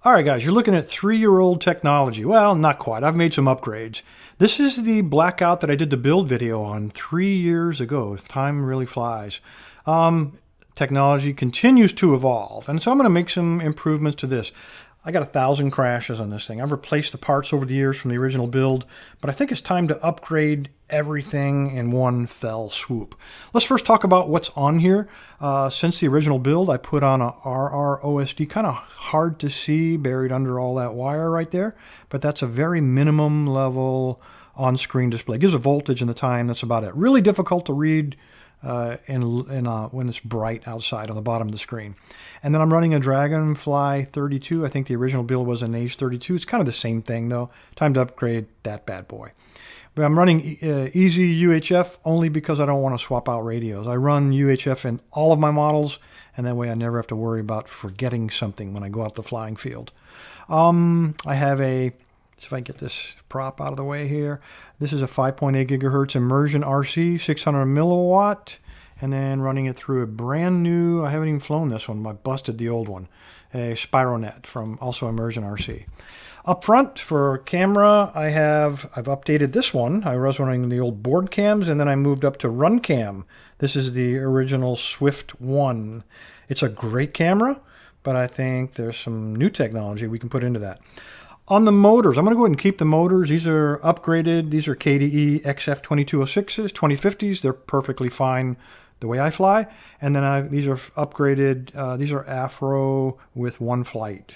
All right, guys, you're looking at 3-year-old technology. Well, not quite. I've made some upgrades. This is the blackout that I did the build video on 3 years ago. Time really flies. Technology continues to evolve, and so I'm going to make some improvements to this. I got 1,000 crashes on this thing. I've replaced the parts over the years from the original build, but I think it's time to upgrade everything in one fell swoop. Let's first talk about what's on here. Since the original build, I put on a RROSD, kind of hard to see, buried under all that wire right there, but that's a very minimum level on-screen display. It gives a voltage and the time, that's about it. Really difficult to read when it's bright outside on the bottom of the screen. And then I'm running a Dragonfly 32. I think the original build was an Ace 32. It's kind of the same thing though. Time to upgrade that bad boy. But I'm running Easy UHF only because I don't want to swap out radios. I run UHF in all of my models, and that way I never have to worry about forgetting something when I go out the flying field. I have if I get this prop out of the way here, this is a 5.8 gigahertz immersion RC, 600 milliwatt, and then running it through a brand new, I haven't even flown this one, I busted the old one, a Spironet from also immersion RC. Up front for camera, I've updated this one. I was running the old board cams, and then I moved up to RunCam. This is the original Swift 1. It's a great camera, but I think there's some new technology we can put into that. On the motors, I'm going to go ahead and keep the motors. These are upgraded. These are KDE XF2206s, 2050s. They're perfectly fine the way I fly. And then these are upgraded. These are Afro with one shot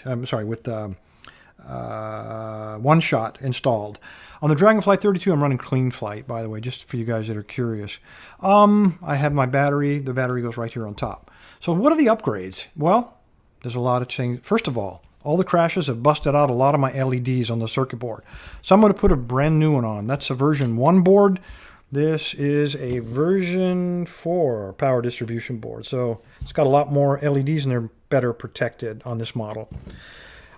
installed. On the Dragonfly 32, I'm running Clean Flight, by the way, just for you guys that are curious. I have my battery. The battery goes right here on top. So what are the upgrades? Well, there's a lot of change. First of all the crashes have busted out a lot of my LEDs on the circuit board. So I'm going to put a brand new one on. That's a version 1 board. This is a version 4 power distribution board. So it's got a lot more LEDs and they're better protected on this model.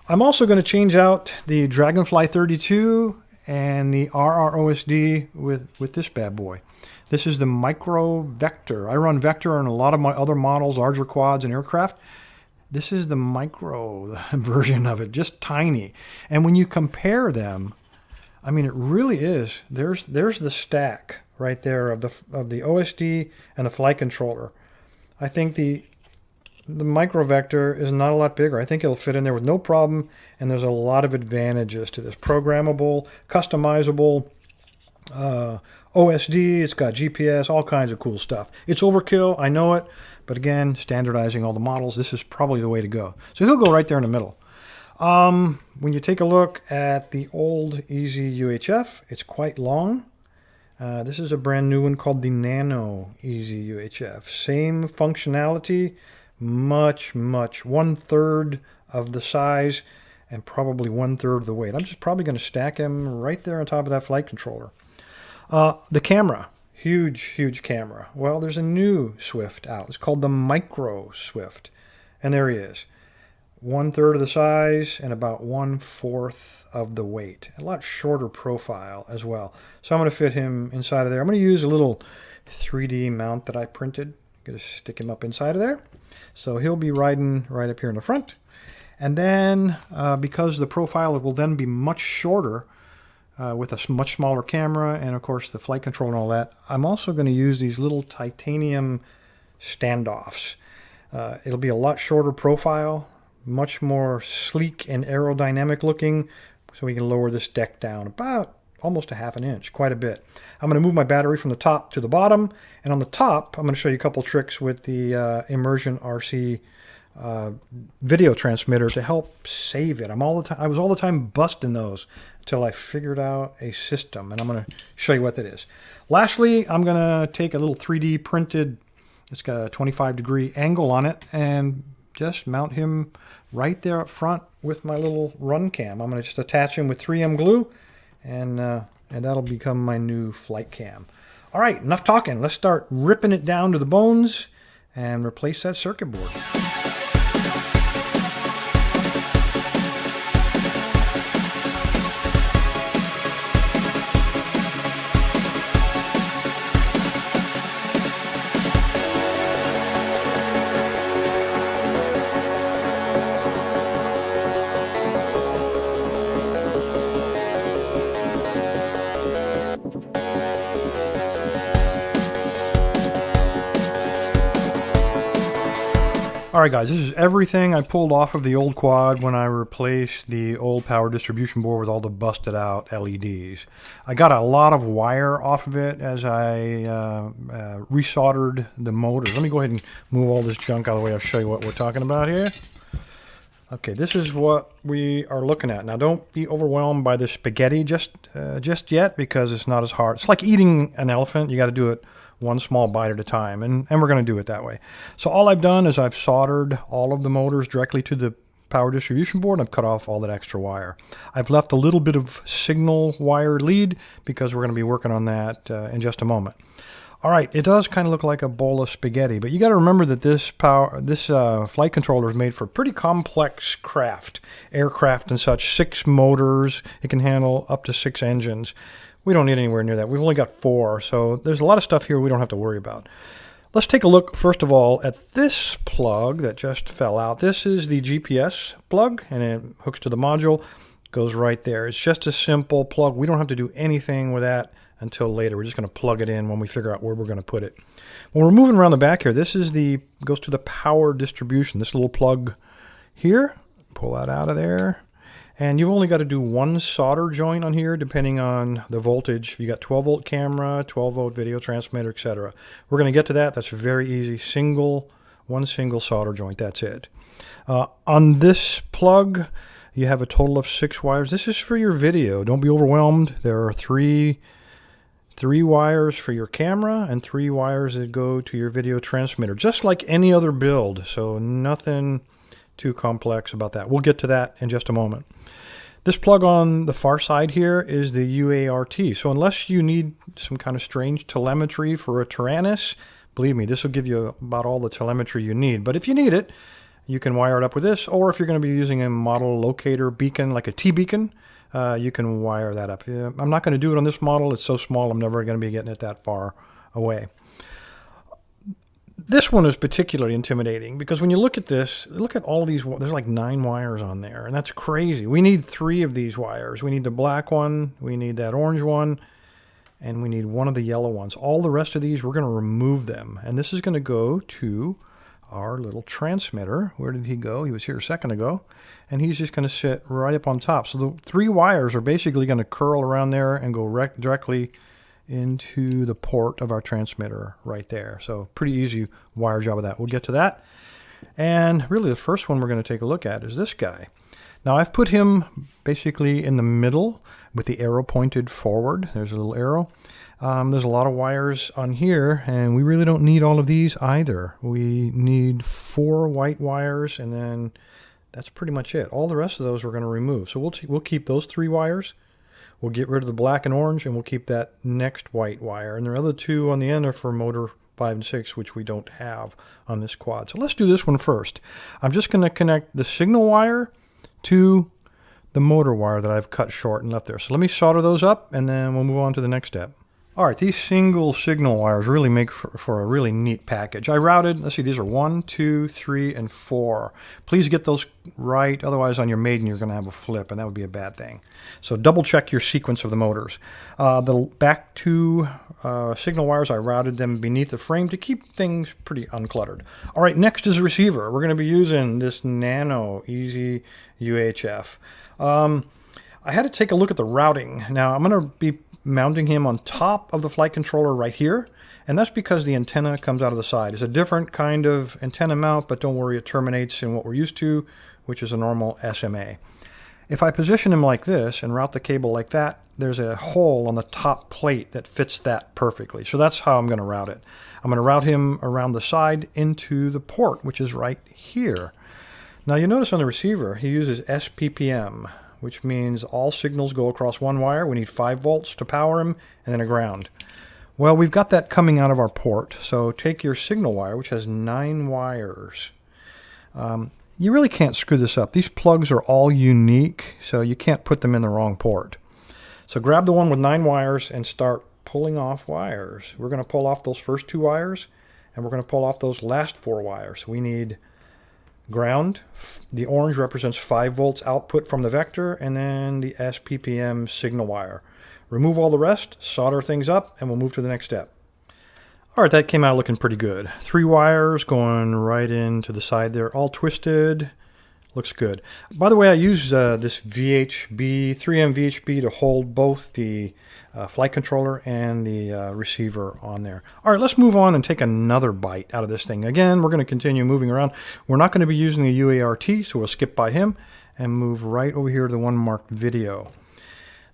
I'm also going to change out the Dragonfly 32 and the RROSD with this bad boy. This is the Micro Vector. I run Vector on a lot of my other models, larger quads and aircraft. This is the micro version of it, just tiny. And when you compare them, I mean, it really is. There's the stack right there of the OSD and the flight controller. I think the Micro Vector is not a lot bigger. I think it'll fit in there with no problem, and there's a lot of advantages to this. Programmable, customizable, OSD, it's got GPS, all kinds of cool stuff. It's overkill, I know it, but again, standardizing all the models, this is probably the way to go. So he'll go right there in the middle. When you take a look at the old Easy UHF, it's quite long. This is a brand new one called the Nano Easy UHF. Same functionality, much, 1/3 of the size and probably 1/3 of the weight. I'm just probably going to stack him right there on top of that flight controller. The camera, huge camera. Well, there's a new Swift out. It's called the Micro Swift. And there he is. 1/3 of the size and about 1/4 of the weight. A lot shorter profile as well. So I'm going to fit him inside of there. I'm going to use a little 3D mount that I printed. I'm going to stick him up inside of there. So he'll be riding right up here in the front. And then because the profile will then be much shorter, with a much smaller camera and of course the flight control and all that, I'm also going to use these little titanium standoffs. It'll be a lot shorter profile, much more sleek and aerodynamic looking, so we can lower this deck down about almost a ½ inch, quite a bit. I'm going to move my battery from the top to the bottom, and on the top I'm going to show you a couple tricks with the Immersion RC video transmitter to help save it. I was all the time busting those until I figured out a system, and I'm going to show you what that is. Lastly, I'm going to take a little 3D printed, it's got a 25-degree angle on it, and just mount him right there up front with my little RunCam. I'm going to just attach him with 3M glue, and that'll become my new flight cam. All right, enough talking. Let's start ripping it down to the bones and replace that circuit board. Alright guys, this is everything I pulled off of the old quad when I replaced the old power distribution board with all the busted out LEDs. I got a lot of wire off of it as I resoldered the motors. Let me go ahead and move all this junk out of the way. I'll show you what we're talking about here. Okay, this is what we are looking at. Now don't be overwhelmed by the spaghetti just yet, because it's not as hard. It's like eating an elephant. You got to do it one small bite at a time, and we're going to do it that way. So all I've done is I've soldered all of the motors directly to the power distribution board, and I've cut off all that extra wire. I've left a little bit of signal wire lead because we're going to be working on that in just a moment. All right, it does kind of look like a bowl of spaghetti, but you got to remember that this flight controller is made for pretty complex craft, aircraft and such. 6 motors. It can handle up to 6 engines. We don't need anywhere near that. We've only got 4, so there's a lot of stuff here we don't have to worry about. Let's take a look, first of all, at this plug that just fell out. This is the GPS plug, and it hooks to the module. Goes right there. It's just a simple plug. We don't have to do anything with that until later. We're just going to plug it in when we figure out where we're going to put it. When we're moving around the back here, this is goes to the power distribution. This little plug here. Pull that out of there. And you've only got to do one solder joint on here, depending on the voltage. If you got 12-volt camera, 12-volt video transmitter, etc. We're going to get to that. That's very easy. One single solder joint. That's it. On this plug, you have a total of 6 wires. This is for your video. Don't be overwhelmed. There are three wires for your camera and 3 wires that go to your video transmitter, just like any other build. So nothing too complex about that. We'll get to that in just a moment. This plug on the far side here is the UART. So unless you need some kind of strange telemetry for a Taranis, believe me, this will give you about all the telemetry you need. But if you need it, you can wire it up with this, or if you're going to be using a model locator beacon like a T-beacon, you can wire that up. I'm not going to do it on this model. It's so small I'm never going to be getting it that far away. This one is particularly intimidating because when you look at this, look at all these, there's like 9 wires on there, and that's crazy. We need 3 of these wires. We need the black one, we need that orange one, and we need one of the yellow ones. All the rest of these, we're going to remove them, and this is going to go to our little transmitter. Where did he go? He was here a second ago, and he's just going to sit right up on top. So the 3 wires are basically going to curl around there and go directly into the port of our transmitter right there. So pretty easy wire job of that. We'll get to that. And really the first one we're going to take a look at is this guy. Now I've put him basically in the middle with the arrow pointed forward. There's a little arrow. There's a lot of wires on here, and we really don't need all of these either. We need 4 white wires, and then that's pretty much it. All the rest of those we're going to remove. So we'll keep those 3 wires. We'll get rid of the black and orange, and we'll keep that next white wire. And the other 2 on the end are for motor 5 and 6, which we don't have on this quad. So let's do this one first. I'm just going to connect the signal wire to the motor wire that I've cut short and left there. So let me solder those up, and then we'll move on to the next step. All right, these single signal wires really make for a really neat package. I routed, let's see, these are 1, 2, 3, and 4. Please get those right, otherwise on your Maiden you're going to have a flip, and that would be a bad thing. So double check your sequence of the motors. The back 2 signal wires, I routed them beneath the frame to keep things pretty uncluttered. All right, next is the receiver. We're going to be using this Nano Easy UHF. I had to take a look at the routing. Now I'm going to be mounting him on top of the flight controller right here, and that's because the antenna comes out of the side. It's a different kind of antenna mount, but don't worry, it terminates in what we're used to, which is a normal SMA. If I position him like this and route the cable like that, there's a hole on the top plate that fits that perfectly. So that's how I'm going to route it. I'm going to route him around the side into the port, which is right here. Now you notice on the receiver, he uses SPPM, which means all signals go across 1 wire. We need 5 volts to power him, and then a ground. Well, we've got that coming out of our port. So take your signal wire, which has 9 wires. You really can't screw this up. These plugs are all unique, so you can't put them in the wrong port. So grab the one with 9 wires and start pulling off wires. We're going to pull off those first 2 wires, and we're going to pull off those last 4 wires. We need ground. The orange represents 5 volts output from the vector, and then the SPPM signal wire. Remove all the rest, solder things up, and we'll move to the next step. All right, that came out looking pretty good. 3 wires going right into the side there, all twisted. Looks good. By the way, I use this VHB, 3M VHB to hold both the flight controller and the receiver on there. All right, let's move on and take another bite out of this thing. Again, we're going to continue moving around. We're not going to be using the UART, so we'll skip by him and move right over here to the one marked video.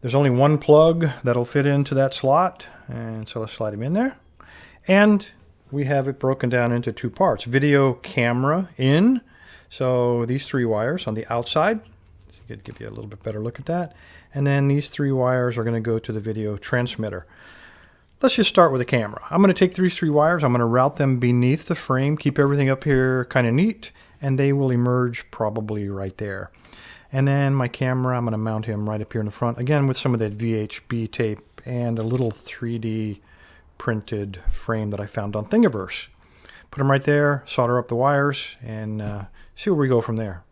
There's only one plug that'll fit into that slot, and so let's slide him in there. And we have it broken down into 2 parts. Video camera in. So these 3 wires on the outside. So I could give you a little bit better look at that. And then these 3 wires are going to go to the video transmitter. Let's just start with the camera. I'm going to take these 3 wires. I'm going to route them beneath the frame. Keep everything up here kind of neat. And they will emerge probably right there. And then my camera, I'm going to mount him right up here in the front. Again, with some of that VHB tape and a little 3D printed frame that I found on Thingiverse. Put them right there, solder up the wires, and see where we go from there.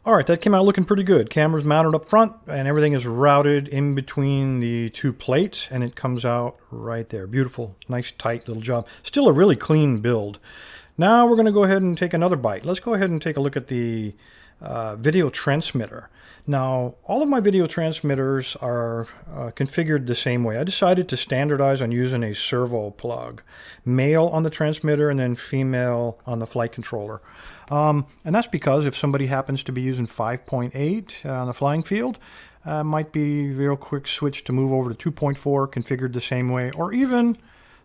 All right, that came out looking pretty good. Camera's mounted up front, and everything is routed in between the 2 plates, and it comes out right there. Beautiful, nice, tight little job. Still a really clean build. Now we're going to go ahead and take another bite. Let's go ahead and take a look at the video transmitter. Now, all of my video transmitters are configured the same way. I decided to standardize on using a servo plug. Male on the transmitter and then female on the flight controller. And that's because if somebody happens to be using 5.8 on the flying field, might be a real quick switch to move over to 2.4 configured the same way, or even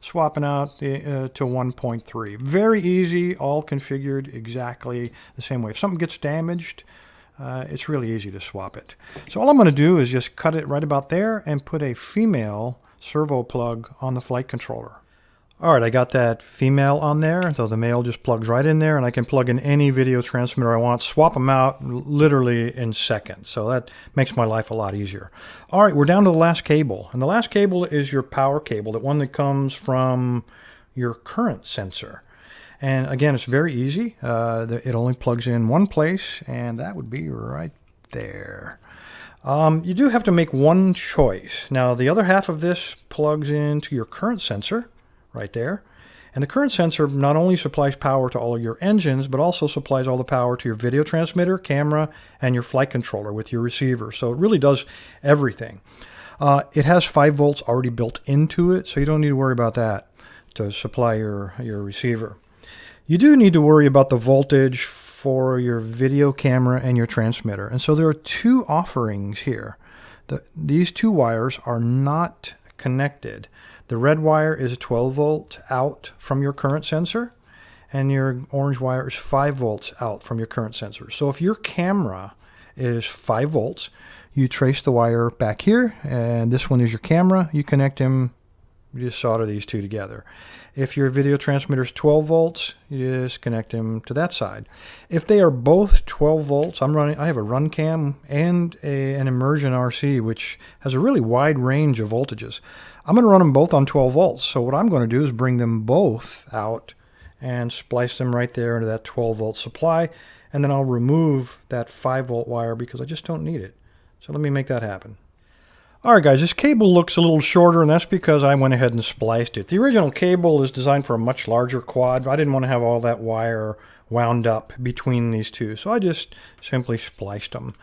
swapping out to 1.3. Very easy, all configured exactly the same way. If something gets damaged, it's really easy to swap it. So all I'm going to do is just cut it right about there and put a female servo plug on the flight controller. All right, I got that female on there, so the male just plugs right in there, and I can plug in any video transmitter I want, swap them out literally in seconds. So that makes my life a lot easier. All right, we're down to the last cable, and the last cable is your power cable, the one that comes from your current sensor. And again, it's very easy. It only plugs in one place, and that would be right there. You do have to make one choice. Now, the other half of this plugs into your current sensor, right there. And the current sensor not only supplies power to all of your engines, but also supplies all the power to your video transmitter, camera, and your flight controller with your receiver. So it really does everything. It has 5 volts already built into it, so you don't need to worry about that to supply your receiver. You do need to worry about the voltage for your video camera and your transmitter. And so there are 2 offerings here. These 2 wires are not connected. The red wire is 12 volts out from your current sensor, and your orange wire is 5 volts out from your current sensor. So if your camera is 5 volts, you trace the wire back here, and this one is your camera. You connect them, you just solder these 2 together. If your video transmitter is 12 volts, you just connect them to that side. If they are both 12 volts, I have a RunCam and an Immersion RC, which has a really wide range of voltages. I'm going to run them both on 12 volts. So what I'm going to do is bring them both out and splice them right there into that 12 volt supply. And then I'll remove that 5 volt wire because I just don't need it. So let me make that happen. All right, guys, this cable looks a little shorter, and that's because I went ahead and spliced it. The original cable is designed for a much larger quad. I didn't want to have all that wire wound up between these 2, so I just simply spliced them.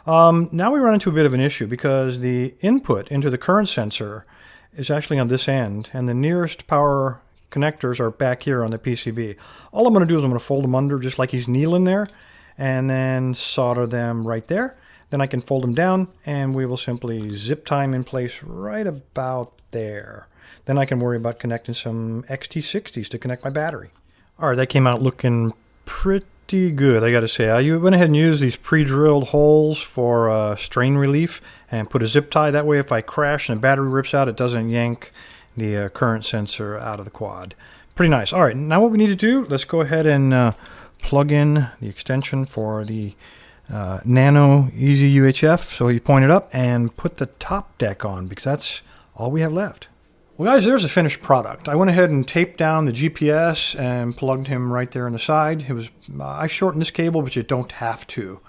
Now we run into a bit of an issue because the input into the current sensor is actually on this end, and the nearest power connectors are back here on the PCB. All I'm going to do is I'm going to fold them under just like he's kneeling there, and then solder them right there. Then I can fold them down, and we will simply zip tie them in place right about there. Then I can worry about connecting some XT60s to connect my battery. All right, that came out looking pretty good, I got to say. I went ahead and used these pre-drilled holes for strain relief and put a zip tie. That way if I crash and the battery rips out, it doesn't yank the current sensor out of the quad. Pretty nice. All right, now what we need to do, let's go ahead and plug in the extension for the Nano Easy UHF. So you point it up and put the top deck on because that's all we have left. Well, guys, there's a finished product. I went ahead and taped down the GPS and plugged him right there on the side. It was I shortened this cable, but you don't have to.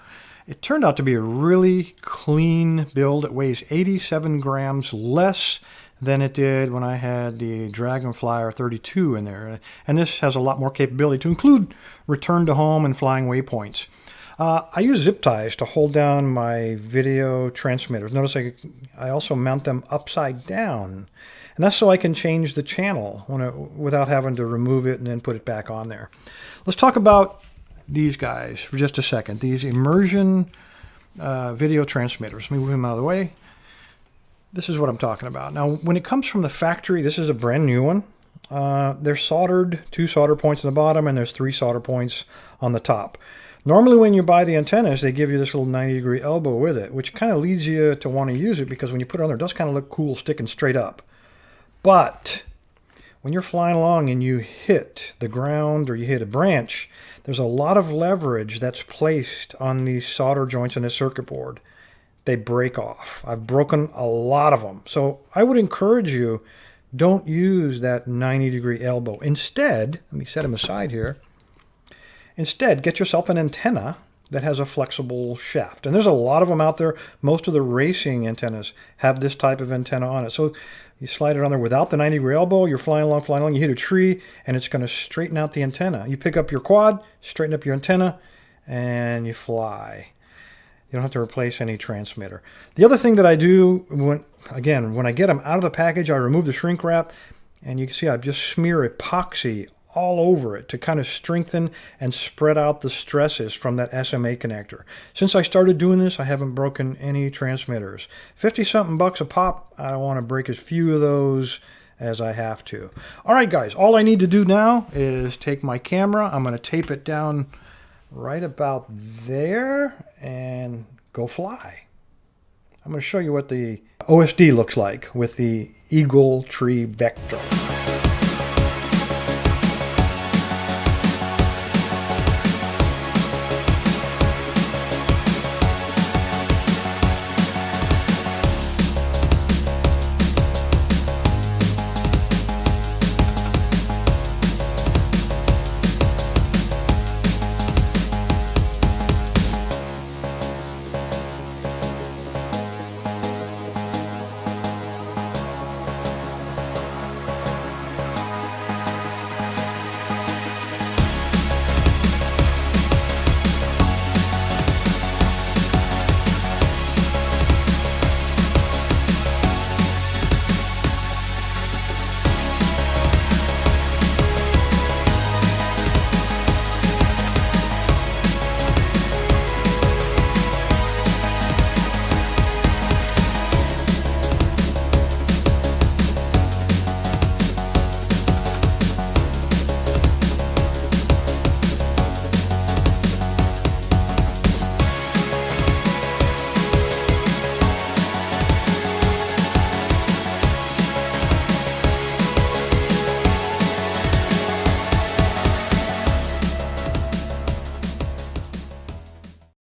It turned out to be a really clean build. It weighs 87 grams less than it did when I had the Dragonflyer 32 in there. And this has a lot more capability to include return to home and flying waypoints. I use zip ties to hold down my video transmitters. Notice I also mount them upside down. And that's so I can change the channel without having to remove it and then put it back on there. Let's talk about these guys for just a second. These immersion video transmitters. Let me move them out of the way. This is what I'm talking about. Now, when it comes from the factory, this is a brand new one. They're soldered, 2 solder points on the bottom, and there's 3 solder points on the top. Normally, when you buy the antennas, they give you this little 90-degree elbow with it, which kind of leads you to want to use it because when you put it on there, it does kind of look cool sticking straight up. But when you're flying along and you hit the ground or you hit a branch, there's a lot of leverage that's placed on these solder joints in this circuit board. They break off. I've broken a lot of them. So I would encourage you, don't use that 90-degree elbow. Instead, let me set them aside here. Instead, get yourself an antenna that has a flexible shaft. And there's a lot of them out there. Most of the racing antennas have this type of antenna on it. So you slide it on there without the 90-degree elbow. You're flying along, you hit a tree, and it's going to straighten out the antenna. You pick up your quad, straighten up your antenna, and you fly. You don't have to replace any transmitter. The other thing that I do, when I get them out of the package, I remove the shrink wrap, and you can see I just smear epoxy all over it to kind of strengthen and spread out the stresses from that SMA connector. Since I started doing this, I haven't broken any transmitters. 50-something bucks a pop. I want to break as few of those as I have to. All right, guys, all I need to do now is take my camera. I'm going to tape it down right about there and go fly. I'm going to show you what the OSD looks like with the Eagle Tree Vector.